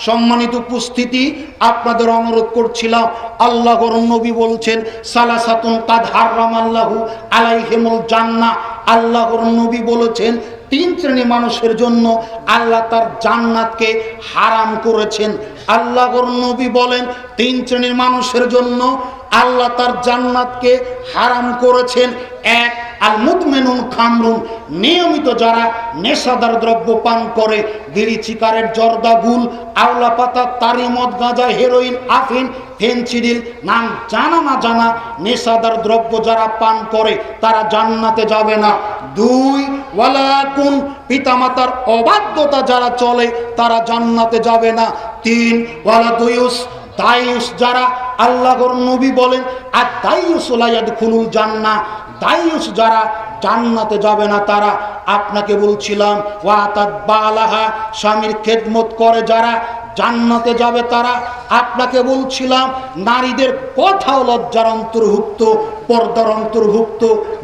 সম্মানিত উপস্থিতি, আপনাদের অনুরোধ করছিলাম, আল্লাহর নবী বলছেন সালাসাতুন কাদ হারামাল্লাহু আলাইহিমুল জান্নাহ। আল্লাহর নবী বলেছেন 3 শ্রেণী মানুষের জন্য আল্লাহ তার জান্নাতকে হারাম করেছেন। আল্লাহর নবী বলেন 3 শ্রেণীর মানুষের জন্য আল্লাহ তার জান্নাতকে হারাম করেছেন। 1, আল মুদমিনুন খামরুন, নিয়মিত যারা নেশাদার দ্রব্য পান করে, বিড়ি, সিগারেট, জর্দা, গুল, আওলা পাতা, তারি, মদ, গাঁজা, হেরোইন, আফিন, ফেনসিডিল, নাম জানা না জানা নেশাদার দ্রব্য যারা পান করে তারা জান্নাতে যাবে না। 2, ওয়ালাকুন, পিতামাতার অবাধ্যতা যারা চলে তারা জান্নাতে যাবে না। 3, ওয়ালা দুয়ুস, দায়ুস যারা, আল্লাহর নবী বলেন আর দায়ুস লা ইয়াদখুলুল জান্নাহ, দায়ুস যারা জান্নাতে যাবে না তারা। আপনাকে বলছিলাম ওয়াতাত বালাহা, স্বামীর খেদমত করে যারা জান্নাতে যাবে তারা। আপনাকে বলছিলাম নারীদের কথাও লজ্জার অন্তর্ভুক্ত, পর্দার অন্তর্ভুক্ত।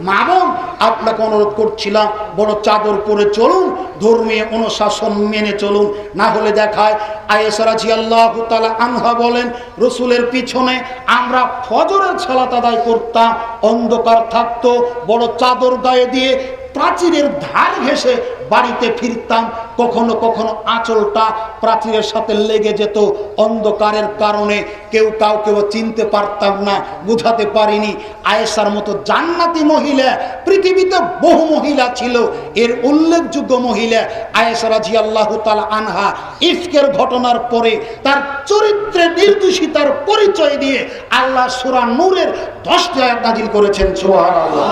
মা বোন, আপনাকে অনুরোধ করছিলাম বড় চাদর পরে চলুন, ধর্মীয় অনুশাসন মেনে চলুন, না হলে দেখায় আয়েশা রাদিয়াল্লাহু তাআলা আনহা বলেন রাসূলের পিছনে আমরা ফজরের সালাত আদায় করতাম, অন্ধকার থাকতো, বড় চাদর গায়ে দিয়ে প্রাচীরের ধার ঘেঁষে বাড়িতে ফিরতাম। কখনো কখনো আঁচলটা প্রাচীরের সাথে লেগে যেত, অন্ধকারের কারণে কেউ কাউকে চিনতে পারতাম না, বুঝাতে পারিনি। আয়েশার মতো জান্নাতি মহিলা পৃথিবীতে বহু মহিলা ছিল, এর উল্লেখযোগ্য মহিলা আয়েশা রাদিয়াল্লাহু তাআলা আনহা। ইফকের ঘটনার পরে তার চরিত্রে নির্দোষিতার পরিচয় দিয়ে আল্লাহ সূরা নূরের 10টি আয়াত নাযিল করেছেন। সুবহানাল্লাহ।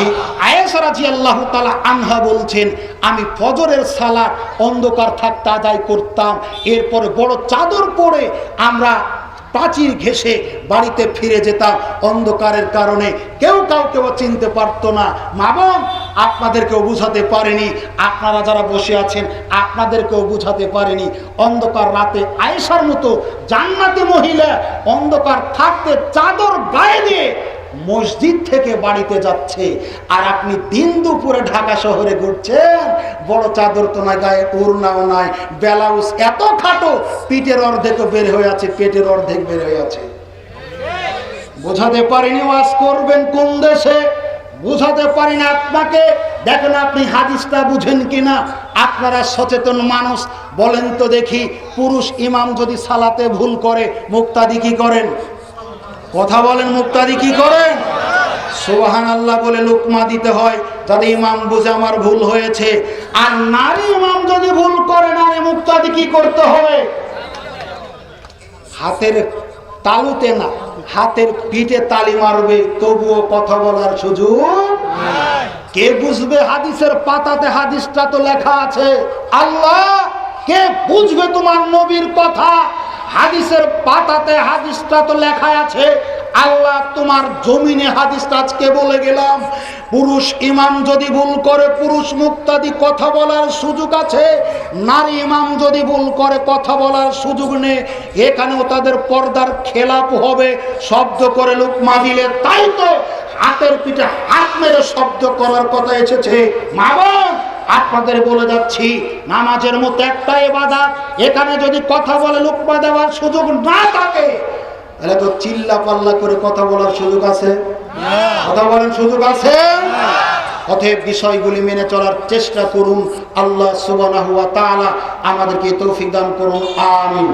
এই আয়েশা রাদিয়াল্লাহু তাআলা আনহা বলছেন আমি ফজরের সালাত অন্ধকার থাকতে আদায় করতাম, এরপরে বড় চাদর পরে আমরা প্রাচীর ঘেঁষে বাড়িতে ফিরে যেতাম, অন্ধকারের কারণে কেউ কাউকে চিনতে পারতো না। মা বোন, আপনাদেরকেও বুঝাতে পারেনি, আপনারা যারা বসে আছেন আপনাদেরকেও বুঝাতে পারেনি। অন্ধকার রাতে আয়েশার মতো জান্নাতি মহিলা অন্ধকার থাকতে চাদর গায়ে দিয়ে মসজিদ থেকে বাড়িতে যাচ্ছে, আর আপনি দিন দুপুরে ঢাকা শহরে ঘুরছেন, বড় চাদর তো নয়, গায়ে ওড়নাও নাই, ব্লাউজ এত খাটো, পিঠের অর্ধেকও বের হয়ে আছে, পেটের অর্ধেক বের হয়ে আছে। বোঝাতে পারিনি ওয়াজ করবেন কোন দেশে, বুঝাতে পারি না আপনাকে। দেখেন আপনি হাদিসটা বুঝেন কিনা। আপনারা সচেতন মানুষ, বলেন তো দেখি, পুরুষ ইমাম যদি সালাতে ভুল করে মুক্তাদি কি করেন? কথা বলেন, মুক্তাদি কি করেন? সুবহানাল্লাহ বলে লুকমা দিতে হয় যাতে ইমাম বুঝে আমার ভুল হয়েছে। আর নারী ইমাম যদি ভুল করে, নারী মুক্তাদি কি করতে হবে? হাতের তালুতে না, হাতের পিঠে তালি মারবে, তবুও কথা বলার সুযোগ নাই। কে বুঝবে? হাদিসের পাতাতে হাদিসটা তো লেখা আছে। আল্লাহ, কে বুঝবে তোমার নবীর কথা? হাদিসের পাতাতে হাদিসটা তো লেখা আছে। আল্লাহ, তোমার জমিনে হাদিসটা আজকে বলে গেলাম। পুরুষ ইমাম যদি ভুল করে, পুরুষ মুক্তাদি কথা বলার সুযোগ আছে। নারী ইমাম যদি ভুল করে, কথা বলার সুযোগ নেই। এখানেও তাদের পর্দার খেলাপ হবে, শব্দ করে লুকমা দিলে। তাই তো হাতের পিঠে হাত মেরে শব্দ করার কথা এসেছে। মা বোন, আপনাদের বলে যাচ্ছি, নামাজের মতো একটা ইবাদত, এখানে যদি কথা বলে লুকমা দেওয়ার সুযোগ না থাকে, তাহলে তো চিল্লা পাল্লা করে কথা বলার সুযোগ আছে? কথা বলেন, সুযোগ আছে? অতএব বিষয়গুলি মেনে চলার চেষ্টা করুন। আল্লাহ সুবহানাহু ওয়া তাআলা আমাদেরকে তৌফিক দান করুন। আমিন।